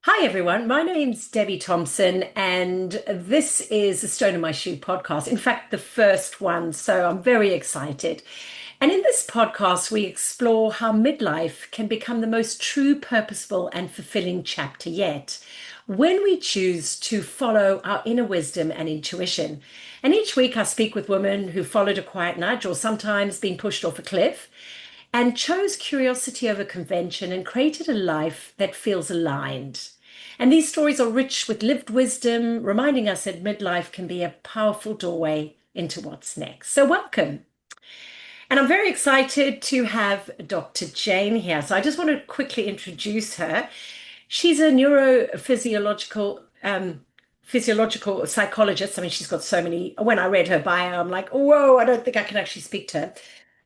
Hi, everyone. My name's Debbie Thompson, and this is the Stone in My Shoe podcast. In fact, the first one. So I'm very excited. And in this podcast, we explore how midlife can become the most true, purposeful, and fulfilling chapter yet when we choose to follow our inner wisdom and intuition. And each week, I speak with women who followed a quiet nudge or sometimes been pushed off a cliff and chose curiosity over convention and created a life that feels aligned. And these stories are rich with lived wisdom, reminding us that midlife can be a powerful doorway into what's next. So, welcome. And I'm very excited to have Dr. Jayn here. So, I just want to quickly introduce her. She's a neurophysiological physiological psychologist. I mean, she's got so many. When I read her bio, I'm like, whoa, I don't think I can actually speak to her.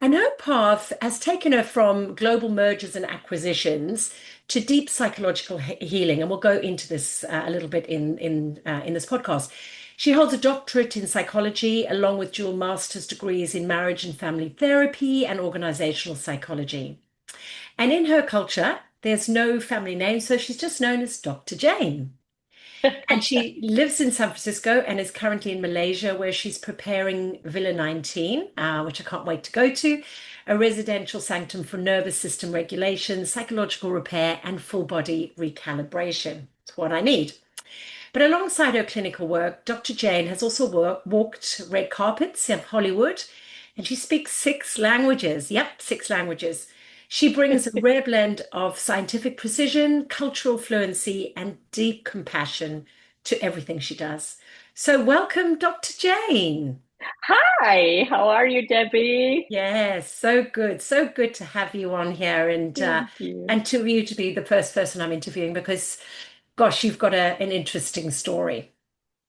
And her path has taken her from global mergers and acquisitions to deep psychological healing, and we'll go into this a little bit in this podcast. She holds a doctorate in psychology, along with dual master's degrees in marriage and family therapy and organizational psychology. And in her culture, there's no family name, so she's just known as Dr. Jayn. And she lives in San Francisco and is currently in Malaysia, where she's preparing Villa 19, which I can't wait to go to, a residential sanctum for nervous system regulation, psychological repair, and full body recalibration. It's what I need. But alongside her clinical work, Dr. Jayn has also walked red carpets in Hollywood, and she speaks six languages. Yep, six languages. She brings a rare blend of scientific precision, cultural fluency, and deep compassion to everything she does. So, welcome, Dr. Jayn. Hi, how are you, Debbie? Yes, so good. So good to have you on here Thank you. and to you to be the first person I'm interviewing because gosh, you've got an interesting story.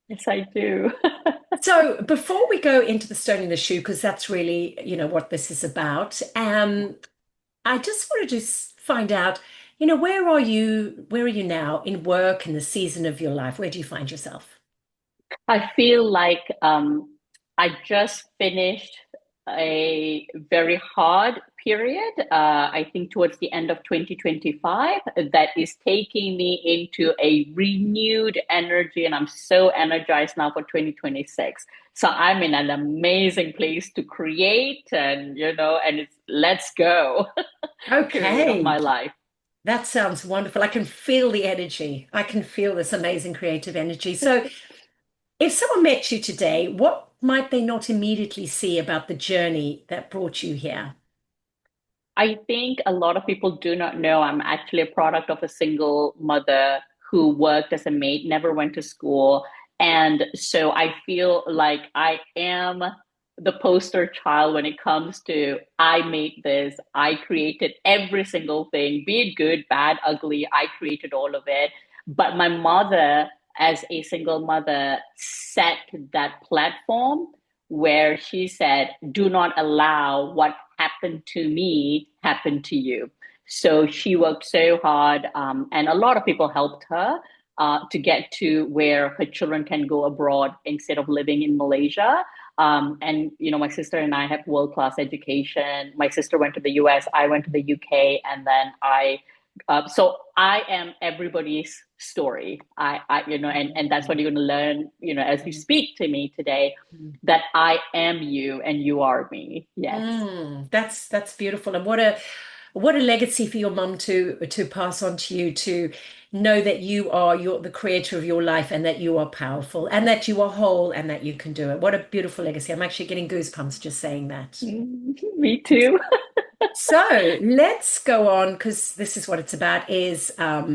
Yes, I do. So before we go into the stone in the shoe, because that's really, what this is about, I just wanted to find out, where are you now in work and the season of your life? Where do you find yourself? I feel like I just finished a very hard period. I think towards the end of 2025, that is taking me into a renewed energy, and I'm so energized now for 2026. So I'm in an amazing place to create, and it's let's go period of Okay, my life. that sounds wonderful. I can feel the energy. I can feel this amazing creative energy. So if someone met you today, what might they not immediately see about the journey that brought you here? I think a lot of people do not know I'm actually a product of a single mother who worked as a maid, never went to school. And so I feel like I am the poster child when it comes to I made this, I created every single thing, be it good, bad, ugly, I created all of it. But my mother, as a single mother, set that platform where she said, do not allow what happened to me happen to you. So she worked so hard, and a lot of people helped her to get to where her children can go abroad instead of living in Malaysia. And my sister and I have world class education. My sister went to the US, I went to the UK, and then so I am everybody's story. And that's what you're going to learn, as you speak to me today, that I am you and you are me. Yes. That's beautiful, and what a legacy for your mum to pass on to you to know that you are the creator of your life and that you are powerful and that you are whole and that you can do it. What a beautiful legacy! I'm actually getting goosebumps just saying that. Me too. So let's go on because this is what it's about. Is what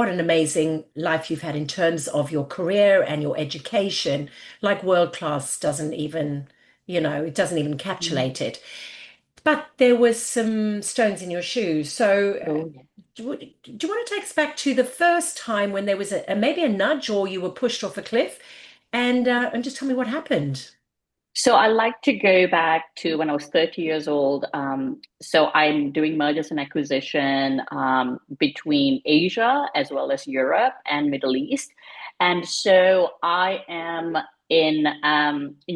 an amazing life you've had in terms of your career and your education. Like world class doesn't even, it doesn't even encapsulate it. But there was some stones in your shoes. So Oh, yeah. do you want to take us back to the first time when there was maybe a nudge or you were pushed off a cliff, and just tell me what happened? So I like to go back to when I was 30 years old. So I'm doing mergers and acquisition between Asia as well as Europe and Middle East. And so I am in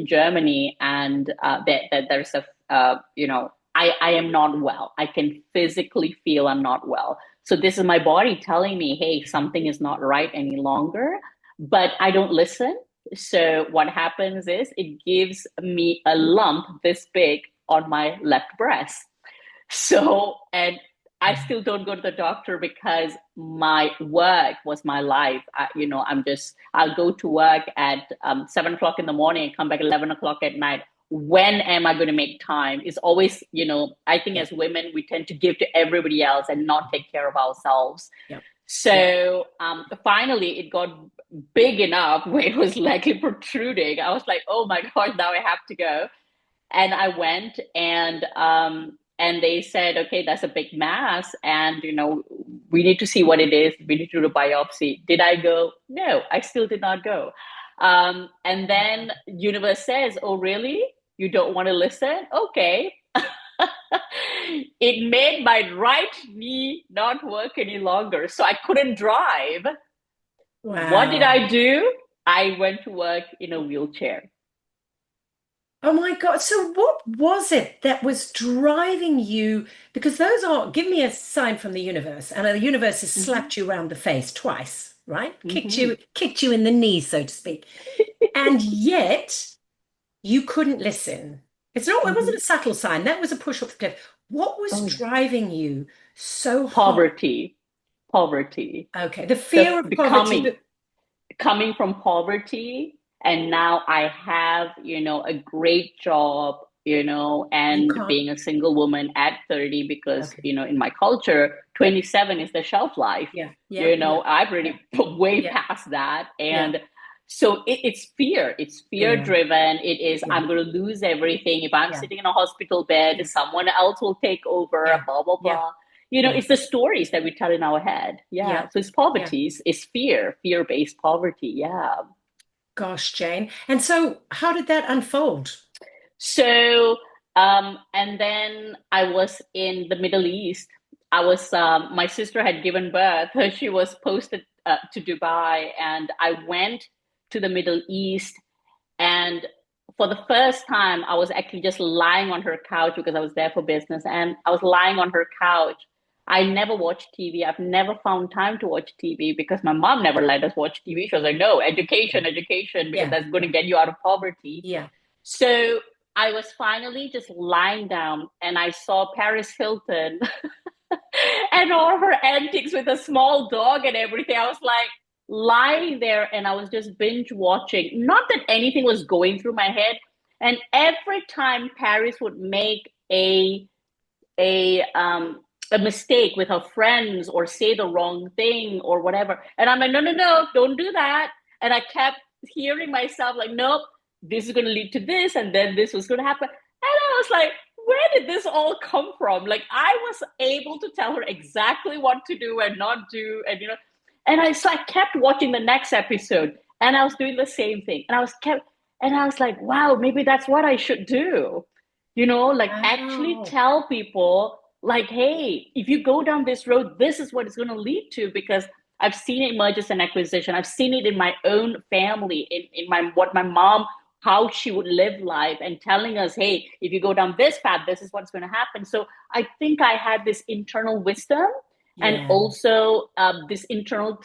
Germany, and there's I am not well. I can physically feel I'm not well. So this is my body telling me, hey, something is not right any longer, but I don't listen. So what happens is it gives me a lump this big on my left breast. So, and I still don't go to the doctor because my work was my life. I'll go to work at 7 o'clock in the morning and come back 11 o'clock at night. When am I going to make time? It's always, I think Yeah. as women, we tend to give to everybody else and not take care of ourselves. Yeah. Yeah. So finally, it got big enough where it was likely protruding. I was like, oh my God, now I have to go. And I went and they said, okay, that's a big mass. And, we need to see what it is. We need to do a biopsy. Did I go? No, I still did not go. And then universe says, oh, really? You don't want to listen? Okay. It made my right knee not work any longer. So I couldn't drive. What did Wow. I do? I went to work in a wheelchair. Oh my God. So what was it that was driving you? Because those are, give me a sign from the universe. And the universe has Mm-hmm. slapped you around the face twice, right? Mm-hmm. Kicked you in the knee, so to speak. And yet you couldn't listen. It Mm-hmm. wasn't a subtle sign. That was a push off the cliff. What was Oh, driving you so hard? poverty, poverty, Okay. The fear of the poverty, coming from poverty, and now I have, a great job, you and can't. being a single woman at 30, because, Okay. in my culture, 27 is the shelf life. Yeah. Yeah. Yeah. I've Yeah. already way Yeah. past that. Yeah. And so it's fear. It's fear Fear. driven. It is, Yeah. I'm going to lose everything. If I'm Yeah. sitting in a hospital bed, Yeah. someone else will take over, Yeah. blah, blah, Yeah. blah. Yeah. It's the stories that we tell in our head. Yeah. Yeah. So it's Yeah. poverty, it's fear-based poverty. Yeah. Gosh, Jane. And so how did that unfold? So, and then I was in the Middle East. My sister had given birth. She was posted to Dubai, and I went to the Middle East. And for the first time, I was actually just lying on her couch because I was there for business. And I was lying on her couch. I never watched TV. I've never found time to watch TV because my mom never let us watch TV. She was like, no, education, education, because Yeah. that's going to Yeah. get you out of poverty. Yeah. So I was finally just lying down and I saw Paris Hilton and all her antics with a small dog and everything. I was like lying there and I was just binge watching. Not that anything was going through my head. And every time Paris would make a um a mistake with her friends or say the wrong thing or whatever, and I'm like, no, no, no, don't do that. And I kept hearing myself like, nope, this is going to lead to this, and then this was going to happen. And I was like, where did this all come from? Like, I was able to tell her exactly what to do and not do, and so I kept watching the next episode, and I was doing the same thing, and I was like, wow, maybe that's what I should do. Like actually Wow. tell people, like, hey, if you go down this road, this is what it's going to lead to, because I've seen it mergers and acquisition. I've seen it in my own family, in my mom, how she would live life, and telling us, hey, if you go down this path, this is what's going to happen. So I think I had this internal wisdom, and Yeah. also this internal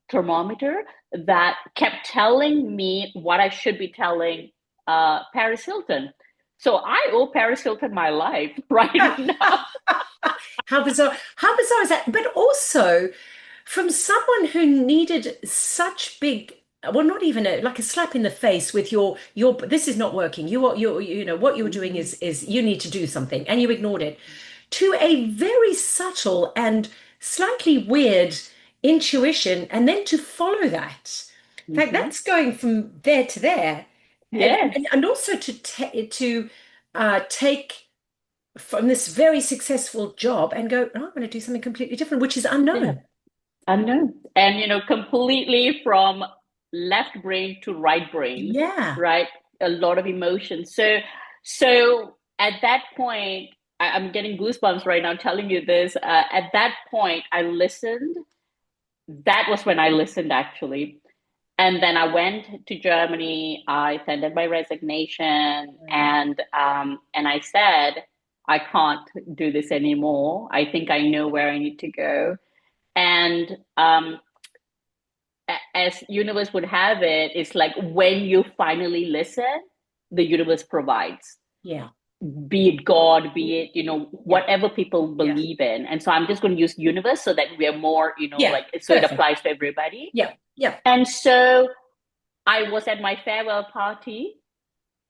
thermometer that kept telling me what I should be telling Paris Hilton. So I owe Paris Hilton my life right now. How bizarre. How bizarre is that? But also from someone who needed such big, well, not even like a slap in the face with your this is not working. What you're doing Mm-hmm. is you need to do something and you ignored it, to a very subtle and slightly weird intuition, and then to follow that. In fact, Mm-hmm. that's going from there to there, and Yes. and also to take from this very successful job and go, oh, I'm going to do something completely different, which is Yeah. unknown. Unknown. And completely from left brain to right brain, Yeah. right? A lot of emotion. So at that point, I'm getting goosebumps right now telling you this. At that point, I listened. That was when I listened, actually. And then I went to Germany. I tendered my resignation, Mm. and I said, I can't do this anymore. I think I know where I need to go. And as universe would have it, it's like when you finally listen, the universe provides. Yeah. Be it God, be it, Yeah. whatever people Yeah. believe in. And so I'm just going to use universe so that we are more, Yeah. like, so it Perfect. applies to everybody. Yeah. Yeah. And so I was at my farewell party,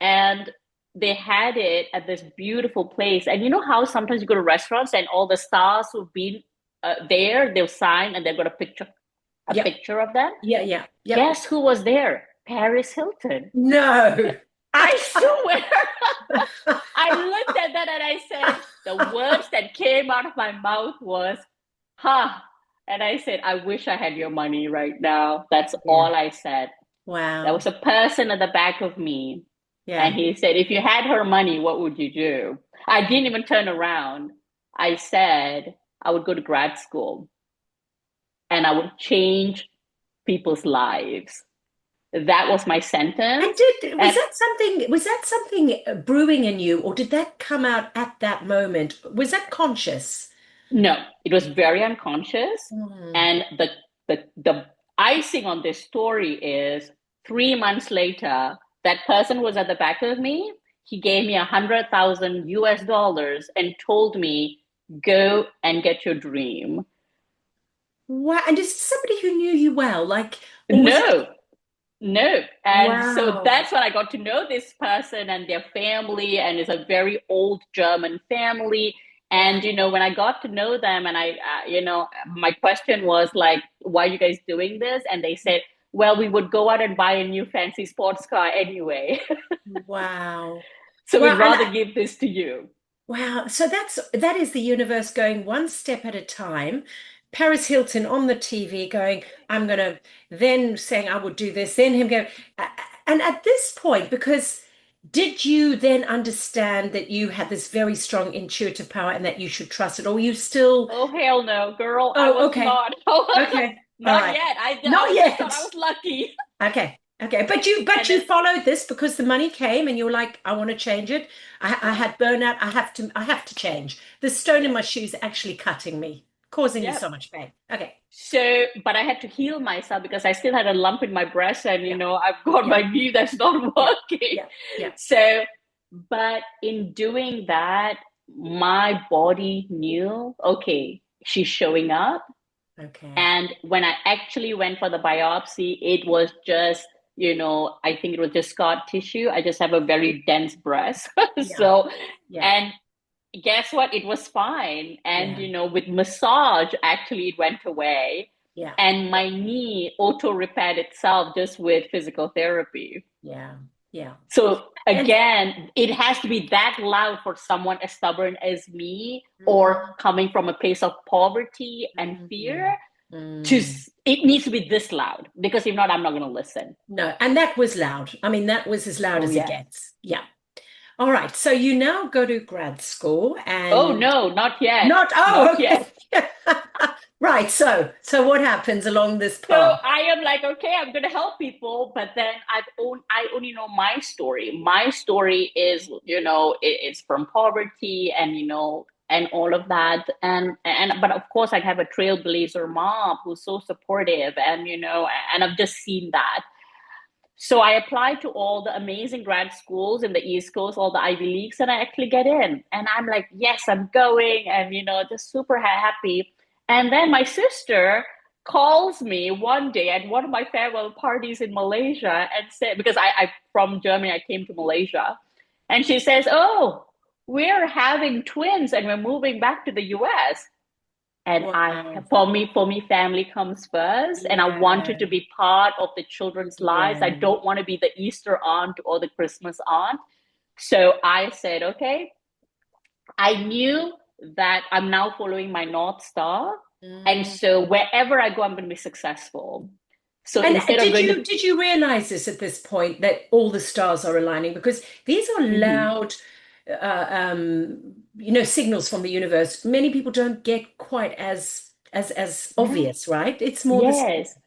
and they had it at this beautiful place. And you know how sometimes you go to restaurants and all the stars who've been there, they'll sign and they've got a Yeah. picture of them. Yeah. Yeah. Yep. Guess who was there? Paris Hilton. No. I swear. I looked at that and I said, the words that came out of my mouth was, "Ha." And I said, I wish I had your money right now. That's Yeah. all I said. There Wow. was a person at the back of me, and Yeah. he said, if you had her money, what would you do? I didn't even turn around. I said, I would go to grad school and I would change people's lives. That was my And sentence. did And was that something brewing in you, or did that come out at that moment? Was that conscious? no, it was very unconscious. Mm. And the icing on this story is 3 months later, that person was at the back of me. He gave me 100,000 US dollars and told me, go and get your dream. Wow. And is it somebody who knew you well? Like, or was it? No, no. And so Wow. that's when I got to know this person and their family, and it's a very old German family. Wow. And, when I got to know them, and my question was like, why are you guys doing this? And they said, well, we would go out and buy a new fancy sports car anyway. Wow. So we'd Well, and rather give this to you. wow. So that is the universe going one step at a time. Paris Hilton on the TV going, I'm gonna then saying I would do this, then him going, and at this point, because did you then understand that you had this very strong intuitive power and that you should trust it, or you still, Oh, hell no, girl. I oh, was okay, not. okay, all Not right, yet. I not was just thought yet. I was lucky. Okay. Okay. But you And but you then, followed this because the money came and you were like, I want to change it. I yeah, had burnout. I have to change. The stone in yeah, my shoes is actually cutting me, causing me yeah. so much pain. Okay. So, but I had to heal myself because I still had a lump in my breast, and Yeah. I've got Yeah. my knee that's not Yeah. working. Yeah. Yeah. So, but in doing that, my body knew, okay, she's showing up. Okay. And when I actually went for the biopsy, it was just, I think it was just scar tissue. I just have a very dense breast. Yeah. So, Yeah. and guess what? It was fine. And, Yeah. with massage, actually, it went away. Yeah. And my knee auto repaired itself just with physical therapy. Yeah. Yeah. So And again, it has to be that loud for someone as stubborn as me, or mm, coming from a place of poverty and mm, fear. To mm. it needs to be this loud, because if not, I'm not going to listen. No, and that was loud. I mean, that was as loud Oh as it yeah. gets. Yeah. All right. So you now go to grad school Oh and no, not yet. not, Not oh, yet. okay. Right. So what happens along this So path? I am like, okay, I'm going to help people, but then I only know my story. My story is, it's from poverty, and and all of that, and but of course I have a trailblazer mom who's so supportive, and and I've just seen that. So I applied to all the amazing grad schools in the East Coast, all the Ivy Leagues, and I actually get in. And I'm like, yes, I'm going, and just super happy. And then my sister calls me one day at one of my farewell parties in Malaysia and said, because I from Germany, I came to Malaysia, and she says, "Oh, we're having twins and we're moving back to the US." And Wow. for me, family comes first, and I wanted to Yeah. be part of the children's lives. I Yeah. don't want to be the Easter aunt or the Christmas aunt. So I said, okay. I knew that I'm now following my North Star. And Mm. so wherever I go, I'm going to be successful. So And instead of did going to, you realize this at this point that all the stars are aligning? Because these are Mhm. loud, signals from the universe. Many people don't get quite as Yeah, obvious, right? It's more this. yes,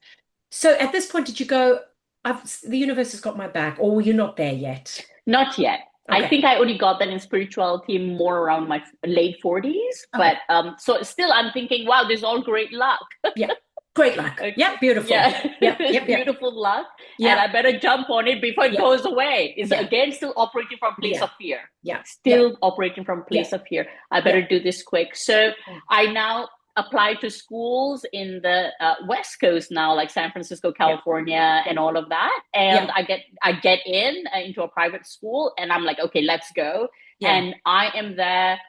So at this point, did you go, the universe has got my back, or you're not there yet? not yet. I Okay. think I only got that in spirituality more around my late 40s. But Okay. so still I'm thinking, wow, this is all great luck. Yeah. Great luck. Okay. Yep. Beautiful. Yeah, Yep. it's Yep. Yep. beautiful luck, and Yep. I better jump on it before it Yep. goes away. It's Yeah. again still operating from place Yeah. of fear. Yeah. Yep. Still operating from place Yep. of fear. I better Yep. do this quick. So I now apply to schools in the West Coast now, like San Francisco, Yep. California, and Yep. all of that. And Yep. I get in into a private school, and I'm like, okay, let's go. Yeah. And I am there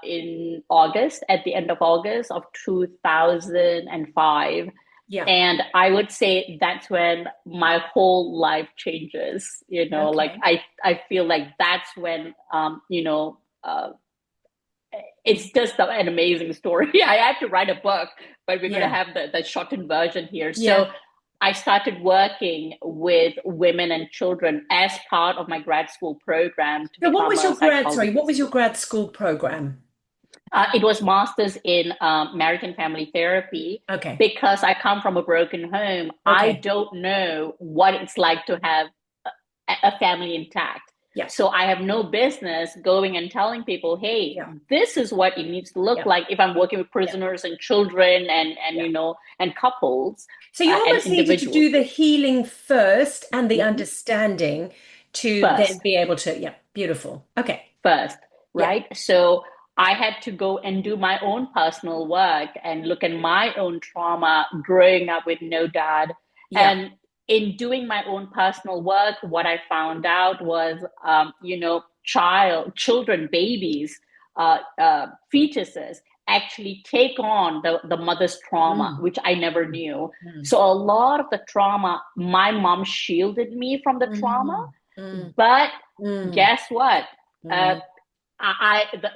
in August, at the end of August of 2005. Yeah. And I would say that's when my whole life changes. Like Okay. I feel like that's when it's just an amazing story. I have to write a book, but we're going to Yeah. have the shortened version here. So Yeah. I started working with women and children as part of my grad school program to So what become was a your grad, sorry, what psychologist. was your grad school program? It was master's in marriage and family therapy. Okay. Because I come from a broken home, I Okay. don't know what it's like to have a family intact. Yeah. So I have no business going and telling people, hey, Yeah. this is what it needs to look Yeah. like if I'm working with Yeah. prisoners and children and Yeah. and couples So you and almost needed to individuals do the healing first and the Mhm. understanding to then First. be able to, yeah, beautiful. Okay. First, Yeah. right? So I had to go and do my own personal work and look at my own trauma growing up with no dad. Yeah. And in doing my own personal work, what I found out was, children, babies, fetuses actually take on the mother's trauma, Mm, which I never mm, knew. mm, So a lot of the trauma, my mom shielded me from the trauma. mm, mm, But mm, guess what? Uh, mm,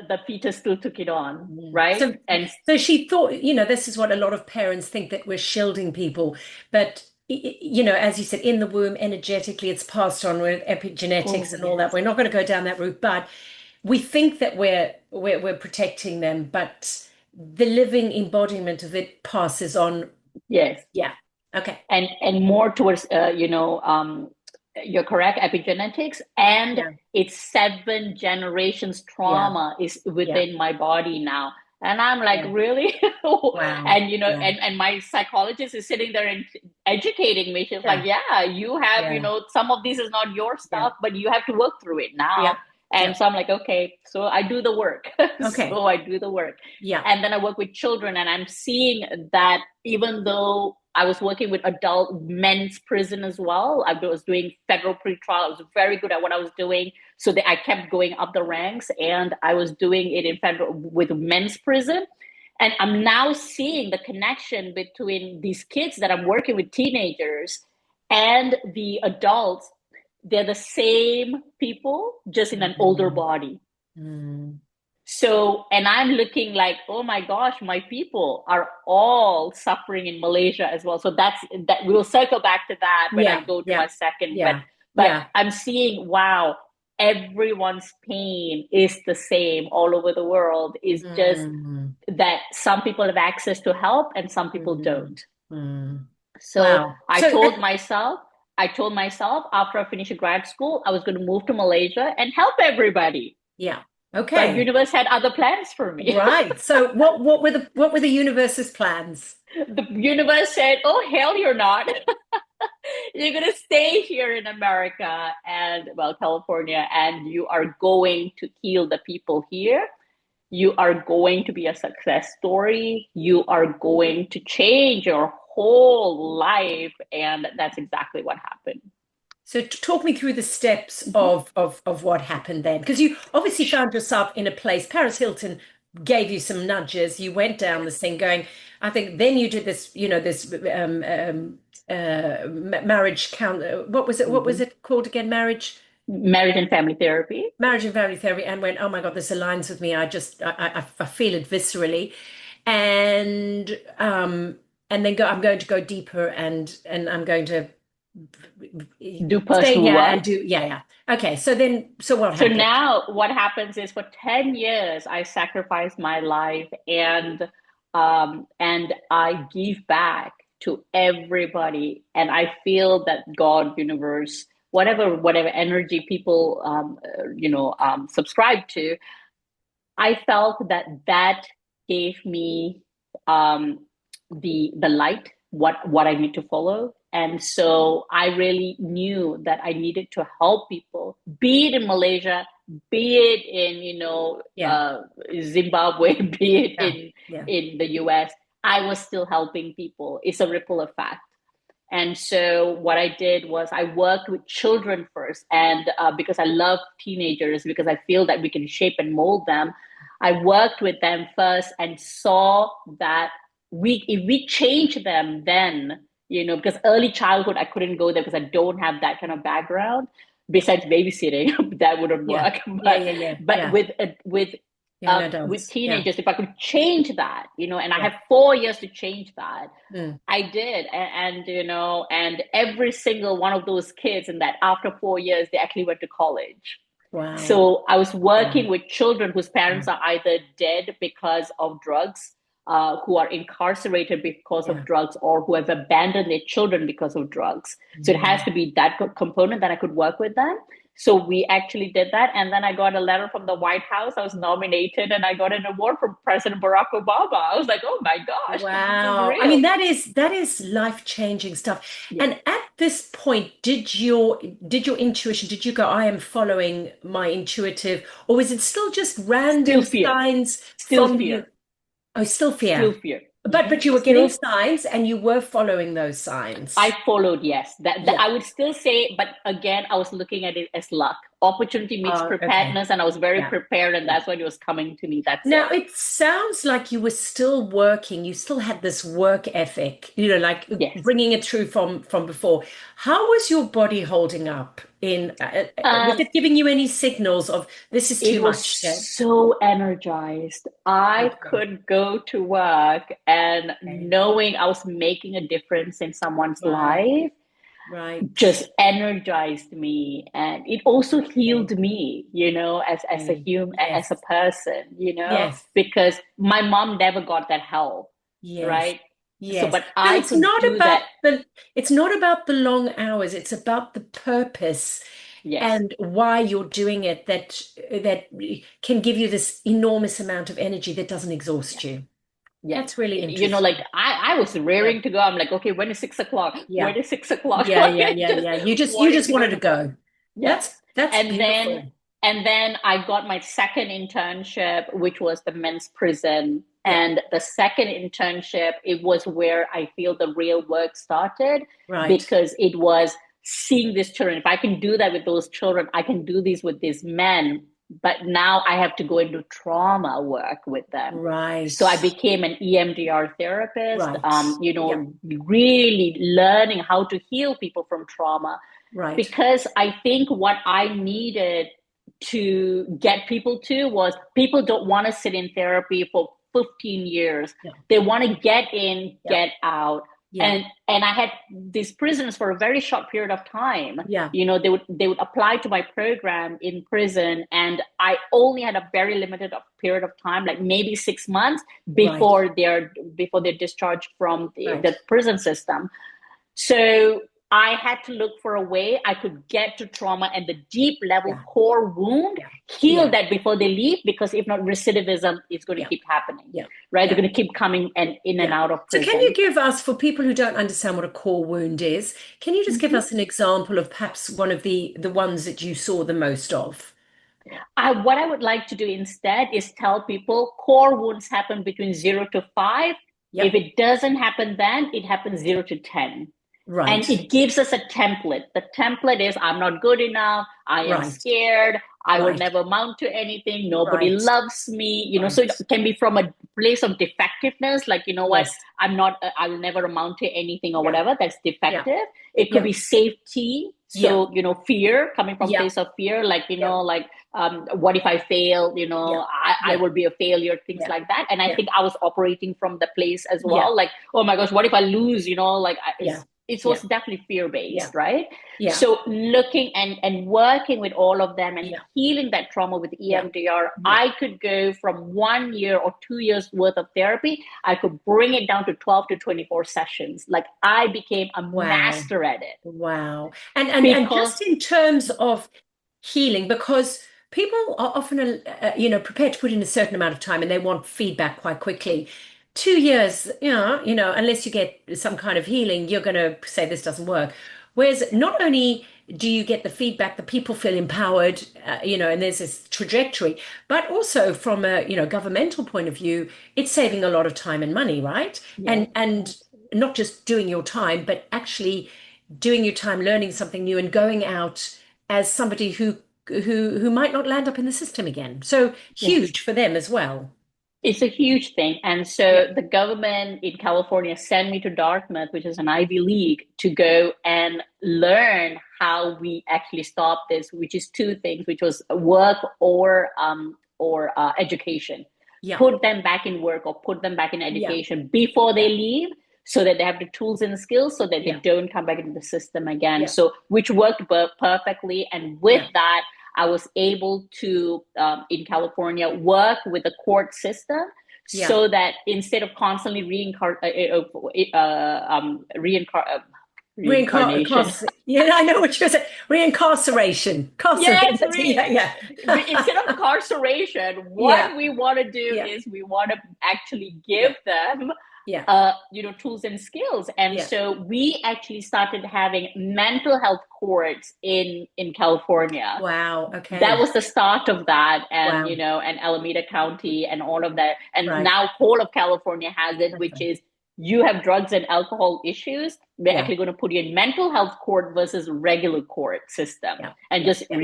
the fetus still took it on, mm. right? So, And so she thought, this is what a lot of parents think that we're shielding people, but as you said, in the womb, energetically, it's passed on with epigenetics oh and all that. yes, We're not going to go down that route, but we think that we're protecting them, but the living embodiment of it passes on. yes, Yeah. Okay. and more towards you're correct, epigenetics, and Yeah. it's 7 generations Yeah. trauma is Yeah. within my body now. And I'm like, Yeah. really? Wow. And Yeah. and my psychologist is sitting there and educating me. She's like, Yeah. yeah, you have, Yeah. some of this is not your Yeah. stuff, but you have to work through it now. Yeah. And Yeah. so I'm like, okay, so I do the work. Okay. So I do the work. Yeah. And then I work with children, and I'm seeing that even though I was working with adult men's prison as well, I was doing federal pretrial. I was very good at what I was doing. So that I kept going up the ranks, and I was doing it in federal with men's prison. And I'm now seeing the connection between these kids that I'm working with, teenagers, and the adults. They're the same people, just in an older Mm, body. mm. So, and I'm looking like, oh my gosh, my people are all suffering in Malaysia as well. So that we'll circle back to that when I Yeah. go to my Yeah. second. But Yeah. but Yeah. I'm seeing, wow, everyone's pain is the same all over the world. Is just Mm, that some people have access to help and some people mm, don't. mm. So Wow. I So, told myself, after I finished grad school, I was going to move to Malaysia and help everybody. yeah. But Okay. universe had other plans for me. Right. So what were the universe's plans? The universe said, oh, hell, you're not. You're going to stay here in America and, well, California, and you are going to heal the people here. You are going to be a success story. You are going to change your whole life. And that's exactly what happened. So talk me through the steps Mhm. of what happened then, because you obviously found yourself in a place. Paris Hilton gave you some nudges. You went down this thing, going. I think then you did this. This marriage count. What was it? What was Mhm. it called again? Marriage and family therapy. Marriage and family therapy, and went. Oh my God, this aligns with me. I feel it viscerally, and then go. I'm going to go deeper, and I'm going to Do stay personal here work. and do, yeah, yeah. Okay, so what So happened? now what happens is, for 10 years, I sacrificed my life, and I give back to everybody. And I feel that God, universe, whatever energy people subscribe to. I felt that that gave me um, the light, what I need to follow. And so I really knew that I needed to help people, be it in Malaysia, be it in Yeah. Zimbabwe, be it Yeah. Yeah. in the US. I was still helping people. It's a ripple effect. And so what I did was I worked with children first, and because I love teenagers, because I feel that we can shape and mold them, I worked with them first and saw that if we change them, then because early childhood I couldn't go there because I don't have that kind of background. Besides babysitting, that wouldn't Yeah. work. Yeah. But Yeah. Yeah. but Yeah. Young with adults. Yeah. teenagers, if I could change that, and I Yeah. have 4 years to change that, Mm. I did. And every single one of those kids in that after 4 years, they actually went to college. Wow. So I was Wow. working with children whose Wow. parents are either dead because of drugs, who are incarcerated because of Yeah. drugs, or who have abandoned their children because of drugs. So it has Mm. to be that component that I could work with them. So we actually did that. And then I got a letter from the White House. I was nominated and I got an award from President Barack Obama. I was like, oh my gosh, this is Wow. I mean, real. that is life-changing stuff. Yeah. And at this point, did your intuition, did you go, I am following my intuitive, or was it still just Still random fear. signs Still from you? fear. Oh, still Still fear. fear. But you were getting Still signs and you were following those signs. I followed, yes. That Yeah. I would still say, but again, I was looking at it as luck. Opportunity meets Oh, okay. preparedness, and I was very Yeah. prepared, and Yeah. that's when it was coming to me. That's Now, it. it sounds like you were still working. You still had this work ethic, like Yes. bringing it through from before. How was your body holding up was Um, it giving you any signals of this is too it was much, Jen? so energized. I Okay. could go to work and Okay. knowing I was making a difference in someone's Right. life Right. just energized me, and it also Okay. healed me, as a Okay. human, as a Yes. person, Yes. because my mom never got that help, Yes. right? So Yes. but So I it's could not do about that. the long hours. It's about the purpose Yes. and why you're doing it that can give you this enormous amount of energy that doesn't Yeah. exhaust you. Yeah. That's really Like interesting. I was Yeah. raring to go. I'm like, okay, when is 6 o'clock? Yeah. When is 6 o'clock? Yeah, yeah, Like yeah, just yeah. You just wanting to go wanted to to work. go. Yeah. That's And then beautiful. and then I got my second internship, which was the men's prison. Yeah. And the second internship, it was where I feel the real work started, Right. because it was seeing these children. If I can do that with those children, I can do these with these men. But now I have to go into trauma work with them. Right. So I became an EMDR therapist, Right. Yeah. really learning how to heal people from trauma, Right. because I think what I needed to get people to was people don't want to sit in therapy for 15 years. Yeah. They want to get in, Yeah. get out. Yeah. And I had these prisons for a very short period of time. Yeah. They would apply to my program in prison, and I only had a very limited period of time, like maybe 6 months Right. before they're discharged from Right. the prison system. So I had to look for a way I could get to trauma and the deep level Yeah. core wound, Yeah. heal Yeah. that before they leave, because if not, recidivism is going to Yeah. keep happening, Yeah. right? They're Yeah. going to keep coming and in and Yeah. out of So can you prison. give us, for people who don't understand what a core wound is, can you just give Mhm. us an example of perhaps one of the ones that you saw the most of? What I would like to do instead is tell people core wounds happen between 0 to 5. If Yep. it doesn't happen then, it happens 0 to 10. And Right. it gives us a template. The template is I'm not good enough. I am Right. scared. I will Right. never amount to anything. Nobody Right. loves me. So it Right. can be from a place of defectiveness, like, what, Yes. I'm not, I will never amount to anything or Yeah. whatever. That's Yeah. defective. It could Yeah. be safety. Yeah. So, fear, coming from Yeah. place of fear, like, Yeah. what if I fail? Yeah. I Yeah. will be a failure, things Yeah. like that. And I Yeah. think I was operating from the place as Yeah. well. Like, oh my gosh, what if I lose? Like, Yeah. it Yeah. was definitely fear Yeah. based, right? Yeah. So looking and working with all of them and Yeah. healing that trauma with Yeah. EMDR, Yeah. I could go from 1 year or 2 years worth of therapy. I could bring it down to 12 to 24 sessions. Like I became a Wow. master at it Wow. And because just in terms of healing, because people are often prepared to put in a certain amount of time and they want feedback quite quickly. 2 years, unless you get some kind of healing, you're going to say this doesn't work. Whereas not only do you get the feedback that people feel empowered, and there's this trajectory, but also from a, governmental point of view, it's saving a lot of time and money, right? yes, And not just doing your time, but actually doing your time learning something new and going out as somebody who might not land up in the system again. So yes. huge for them as well. It's a huge thing. And Yeah. so the government in California sent me to Dartmouth, which is an Ivy League, to go and learn how we actually stop this, which is two things, which was work or education. Yeah. Put them back in work or put them back in Yeah. education before they Yeah. leave so that they have the tools and skills so that they Yeah. don't come back into the system again. Yeah. So, which worked perfectly. And with Yeah. that, I was able to, in California, work with the court system Yeah. so that instead of constantly reincarnation. Yeah, I know what you're saying. Reincarceration. Yes, Carceration. Yeah, yeah. instead of incarceration, Yeah. what we want to do Yeah. is we want to actually give Yeah. them Yeah. tools and skills. And Yeah. so we actually started having mental health courts in California. Wow. That Okay. was the start of that, and Wow. and Alameda County and all of that, and Right. now whole of California has it, which Okay. is you have drugs and alcohol issues, we're Yeah. actually going to put you in mental health court versus regular court system, Yeah. and Yeah. just Yeah.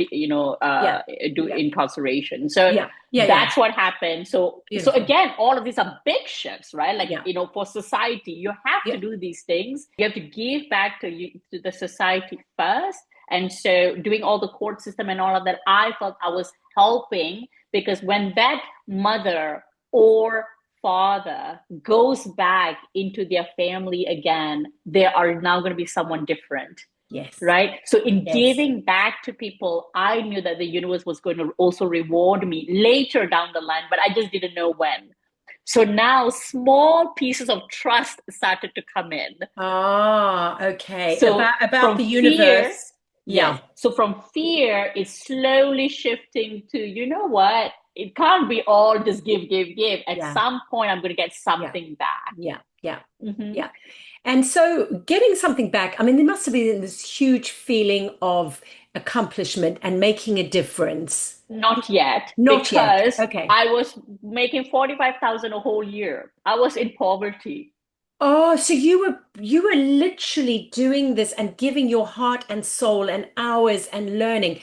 Yeah. do Yeah. incarceration. So Yeah. Yeah. Yeah. that's what happened. So Beautiful. again, all of these are big shifts, right? Like, Yeah. for society, you have to Yeah. do these things. You have to give back to the society first. And so doing all the court system and all of that, I felt I was helping, because when that mother or father goes back into their family again, they are now going to be someone different. Yes. Right. So in Yes. giving back to people, I knew that the universe was going to also reward me later down the line, but I just didn't know when. So now small pieces of trust started to come in. Ah, okay. So About from the fear, universe. yes. Yeah. So from fear, it's slowly shifting to, what? It can't be all just give, give, give. At Yeah. some point, I'm going to get Yeah. something back. Yeah. Yeah. Mm-hmm. Yeah. And so getting something back, I mean, there must have been this huge feeling of accomplishment and making a difference. Not yet, Not yet. because Okay. I was making 45,000 a whole year. I was in poverty. Oh, so you were literally doing this and giving your heart and soul and hours and learning.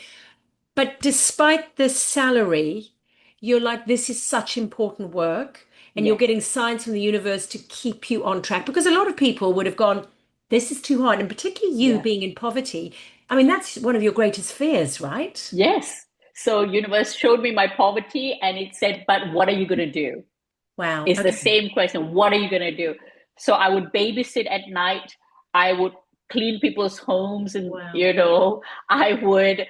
But despite the salary, you're like, this is such important work, and you're Yes. getting signs from the universe to keep you on track. Because a lot of people would have gone, this is too hard. And particularly you Yeah. being in poverty. I mean, that's one of your greatest fears, right? Yes. So universe showed me my poverty and it said, but what are you going to do? Wow. It's the Okay. same question. What are you going to do? So I would babysit at night. I would clean people's homes, and, Wow. I would,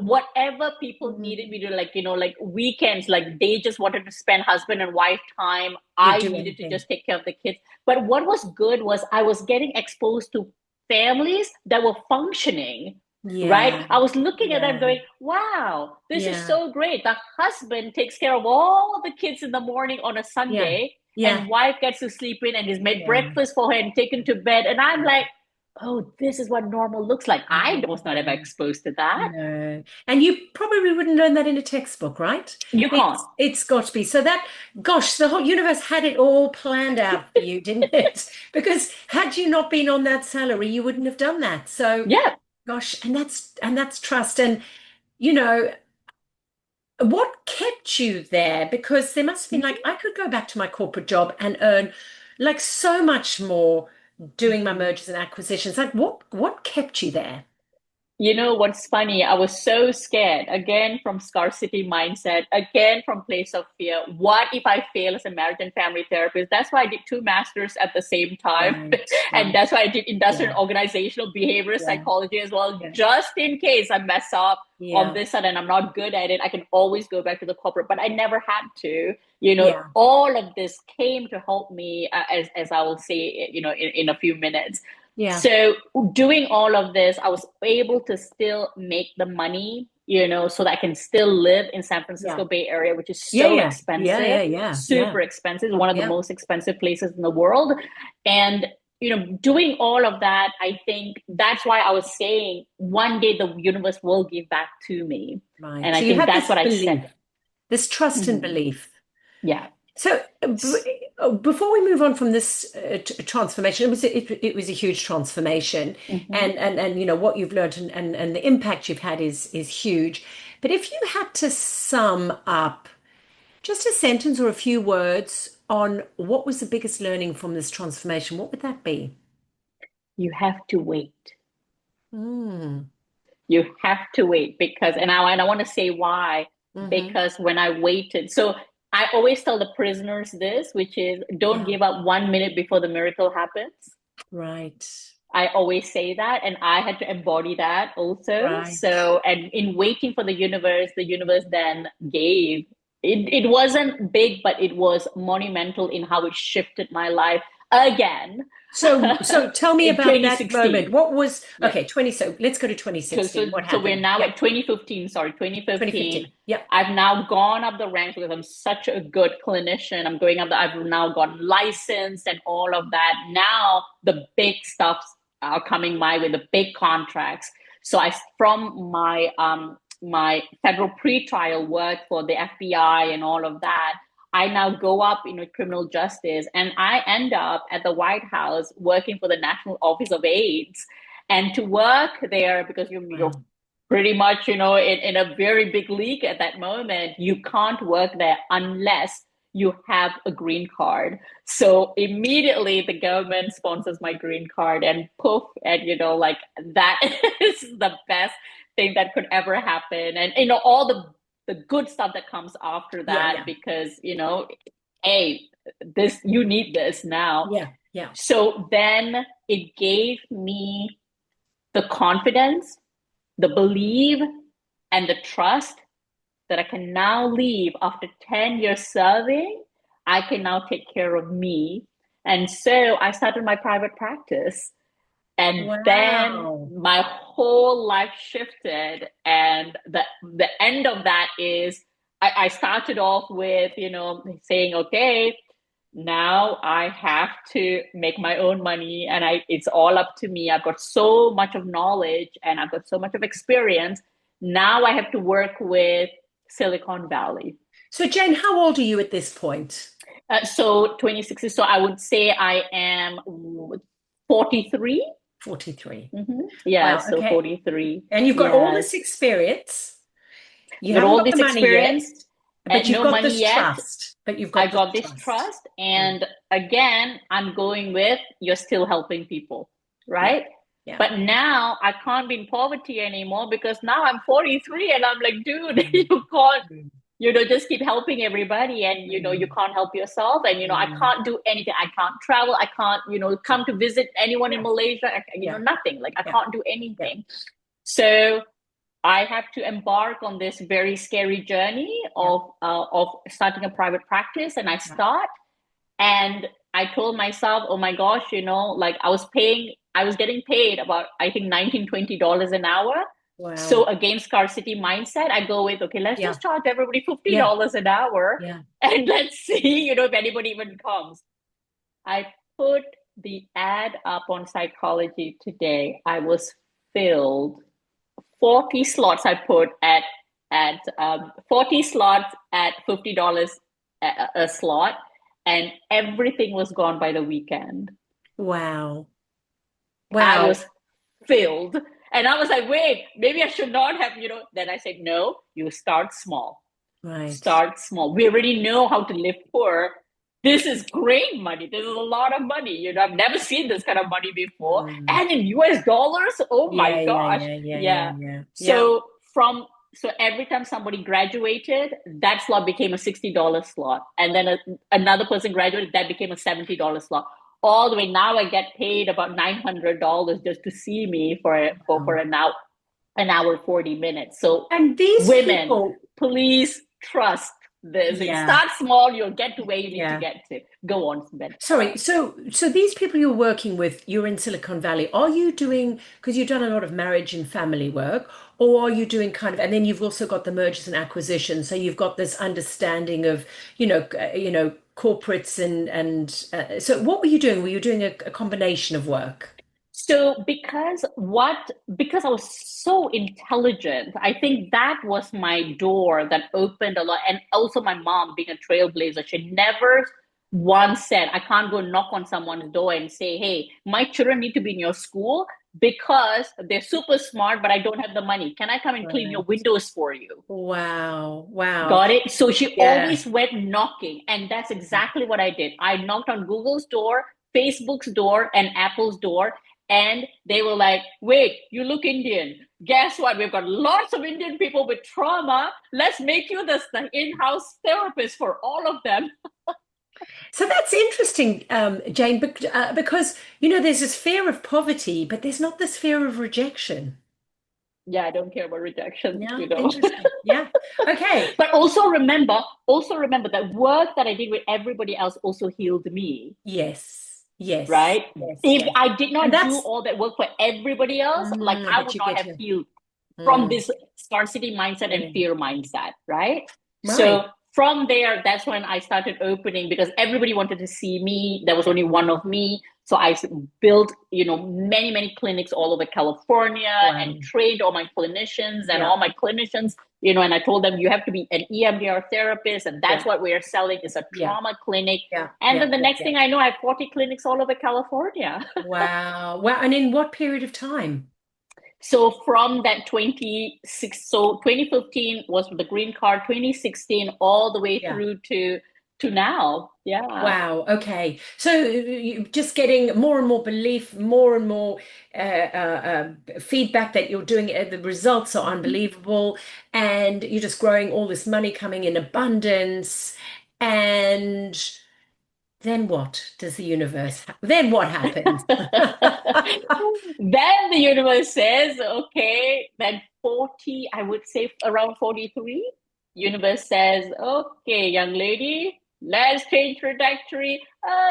whatever people needed Mm. me to, like, like weekends, like they just wanted to spend husband and wife time. You'd I do needed to anything. just take care of the kids. But what was good was I was getting exposed to families that were functioning. Right? Yeah. I was looking at them Yeah. going, wow, this is Yeah. so great. The husband takes care of all the kids in the morning on a Yeah. Sunday, Yeah. and wife gets to sleep in and he's made Yeah. breakfast for her and taken to bed. And I'm like, oh, this is what normal looks like. I was not ever Yeah. exposed to that. No. And you probably wouldn't learn that in a textbook, right? You can't. It's got to be. So that, gosh, the whole universe had it all planned out for you, didn't it? Because had you not been on that salary, you wouldn't have done that. So, Yeah. gosh, and that's trust. And you know, what kept you there? Because there must have been like, I could go back to my corporate job and earn like so much more doing my mergers and acquisitions. Like what kept you there? You know what's funny? I was so scared again from scarcity mindset, again from place of fear. What if I fail as a marriage and family therapist? That's why I did two masters at the same time. Right, And right. that's why I did industrial Yeah, and organizational behavior yeah, psychology as well, yeah, just in case I mess up on yeah, this side and I'm not good at it. I can always go back to the corporate, but I never had to. yeah, All of this came to help me, as I will say, in a few minutes. yeah, So doing all of this, I was able to still make the money, so that I can still live in San yeah, Francisco Bay Area, which is yeah, so yeah, yeah, expensive, yeah, yeah, yeah, super expensive, one of the yeah. most expensive places in the world. And doing all of that, I think that's why I was saying one day the universe will give back to me. Right. And I So you think had that's this what I said. belief, this trust and Mhm. belief. Yeah. So before we move on from this transformation, it was a huge transformation, Mhm. and what you've learned and the impact you've had is huge. But if you had to sum up just a sentence or a few words on what was the biggest learning from this transformation, what would that be? You have to wait. Mm. You have to wait because, and I want to say why, Mm-hmm. because when I waited, so I always tell the prisoners this, which is don't Yeah. give up 1 minute before the miracle happens. Right. I always say that, and I had to embody that also. Right. So, and in waiting for the universe then gave. It wasn't big, but it was monumental in how it shifted my life again. So tell me In about that moment. 2016. What was, Yeah. okay, 20, so let's go to So, so, 2016. What so we're happened? now Yeah, at 2015, sorry, 2015. 2015. Yeah. I've now gone up the ranks because I'm such a good clinician. I'm going up I've now gotten licensed and all of that. Now the big stuffs are coming my way, the big contracts. So from my federal pretrial work for the FBI and all of that, I now go up in criminal justice and I end up at the White House working for the National Office of AIDS. And to work there, because you're Wow. pretty much, in a very big league at that moment, you can't work there unless you have a green card. So immediately the government sponsors my green card and poof, and like that is the best thing that could ever happen. And all the good stuff that comes after Yeah, that, yeah, because hey, this you need this now. yeah, yeah. So then it gave me the confidence, the belief, and the trust that I can now leave after 10 years serving. I can now take care of me. And so I started my private practice. And then Wow. my whole life shifted. And the end of that is I started off with, saying, okay, now I have to make my own money and it's all up to me. I've got so much of knowledge and I've got so much of experience. Now I have to work with Silicon Valley. So Jane, how old are you at this point? So 26, so I would say I am 43. 43. Yeah, Wow, so okay. 43. And you've got all Yes. this experience. You With haven't all got this the money yet, experience but and you've no got money this yet, trust. But you've I got this got this trust. trust. Mm. And again, I'm going with you're still helping people, Yeah, right? yeah. But now I can't be in poverty anymore because now I'm 43 and I'm like, dude, Mm, you can't, mm, just keep helping everybody and, you mm, can't help yourself. And, I mm. can't do anything. I can't travel. I can't, Yeah, come to visit anyone in yeah, Malaysia. yeah, Nothing. Like I yeah, can't do yeah, anything. So I have to embark on this very scary journey yeah, of starting a private practice, and I yeah. start, and I told myself, oh my gosh, like I was getting paid about I think $19-20 an hour. So Wow. against scarcity mindset, I go with okay, let's Yeah, just charge everybody fifty yeah, dollars an hour, yeah. and let's see, if anybody even comes. I put the ad up on psychology today. I was filled 40 slots I put at 40 slots at $50 a slot, and everything was gone by the weekend. Wow. I Wow. was filled, and I was like, wait, maybe I should not have, Then I said, no, you start small. Right. Start small. We already know how to live poor. this is great money. This is a lot of money. I've never seen this kind of money before. Mm. And in US dollars, oh my Yeah, yeah, gosh. yeah, yeah, yeah, Yeah. yeah. Yeah. So so every time somebody graduated, that slot became a $60 slot. And then another person graduated, that became a $70 slot. All the way now I get paid about $900 just to see me for Wow. an hour 40 minutes. So And these women, people, please trust this. You yeah, start small, you'll get to where you need to yeah. get to. Go on, Ben. Sorry, so these people you're working with, you're in Silicon Valley. Are you doing, because you've done a lot of marriage and family work, or are you doing kind of, and then you've also got the mergers and acquisitions, so you've got this understanding of, corporates and so what were you doing? Were you doing a combination of work? So because I was so intelligent, I think that was my door that opened a lot. And also my mom being a trailblazer, she never once said, I can't go knock on someone's door and say, hey, my children need to be in your school because they're super smart, but I don't have the money. Can I come and clean your Right. windows for you? Wow, wow. Got it? So she Yeah. always went knocking. And that's exactly what I did. I knocked on Google's door, Facebook's door, and Apple's door. And they were like, wait, you look Indian. Guess what? We've got lots of Indian people with trauma. Let's make you the in-house therapist for all of them. So that's interesting, Jane, because, there's this fear of poverty, but there's not this fear of rejection. Yeah, I don't care about rejection, Yeah, interesting. Yeah. Okay. But also remember that work that I did with everybody else also healed me, Yes. Yes. right? Yes. If Yes. I did And not do that's, all that work for everybody else, like I but would you not get have to. healed from Mm, this scarcity mindset and brilliant. fear mindset, right? Right. So from there, that's when I started opening because everybody wanted to see me. There was only one of me. So I built, many, many clinics all over California and Wow. trained all my clinicians and Yeah. all my clinicians, and I told them you have to be an EMDR therapist. And that's Yeah. what we're selling is a Yeah. trauma clinic. Yeah. And Yeah. then the Yeah. next Yeah. thing I know, I have 40 clinics all over California. Wow. Wow. And in what period of time? So from that 2015 was the green card, 2016 all the way Yeah. through to now. Yeah. Wow. Okay. So you just getting more and more belief, more and more feedback that you're doing it. The results are Mhm. unbelievable, and you're just growing all this money coming in abundance. And then what does the universe? Then what happens? Then the universe says, okay, then 40, I would say around 43, universe says, okay, young lady, let's change trajectory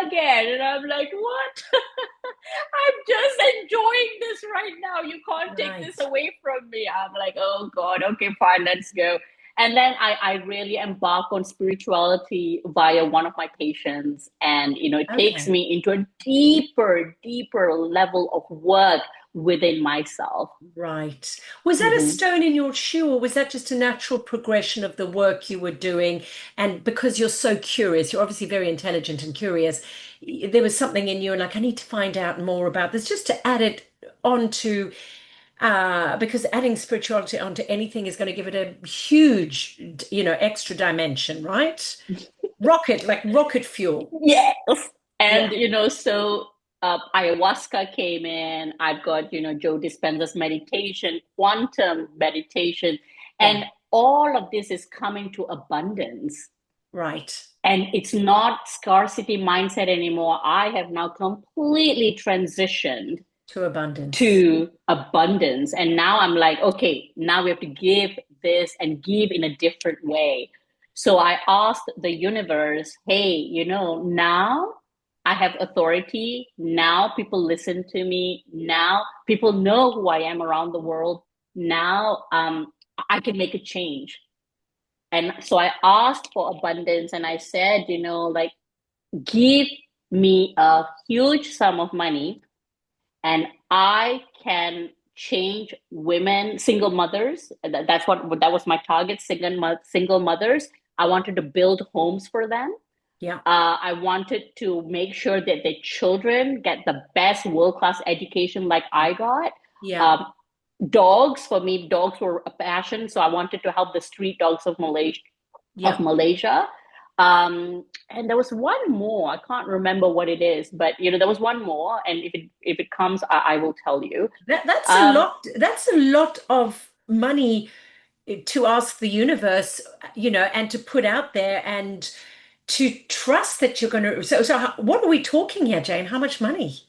again. And I'm like, what? I'm just enjoying this right now. You can't take this Right. away from me. I'm like, oh God, okay, fine, let's go. And then I really embark on spirituality via one of my patients. And, it takes Okay. me into a deeper, deeper level of work within myself. Right. Was that a Mhm. stone in your shoe, or was that just a natural progression of the work you were doing? And because you're so curious, you're obviously very intelligent and curious, there was something in you, and like, I need to find out more about this, just to add it onto, because adding spirituality onto anything is going to give it a huge, extra dimension, right? Rocket, like rocket fuel. Yes. And, Yeah. so ayahuasca came in. I've got, Joe Dispenza's meditation, quantum meditation, Yeah. and all of this is coming to abundance. Right. And it's not scarcity mindset anymore. I have now completely transitioned To abundance. to abundance. And now I'm like, okay, now we have to give this and give in a different way. So I asked the universe, hey, now I have authority. Now people listen to me. Now people know who I am around the world. Now I can make a change. And so I asked for abundance and I said, like, give me a huge sum of money and I can change women, single mothers. That was my target, single mothers. I wanted to build homes for them. Yeah. I wanted to make sure that the children get the best world class education like I got. Yeah. Um, Dogs, for me, dogs were a passion, so I wanted to help the street dogs of Malaysia. Of Yeah. Malaysia. And there was one more. I can't remember what it is, but there was one more. And if it comes, I will tell you. That's a Um, lot. That's a lot of money to ask the universe, and to put out there and to trust that you're going to. What are we talking here, Jane? How much money?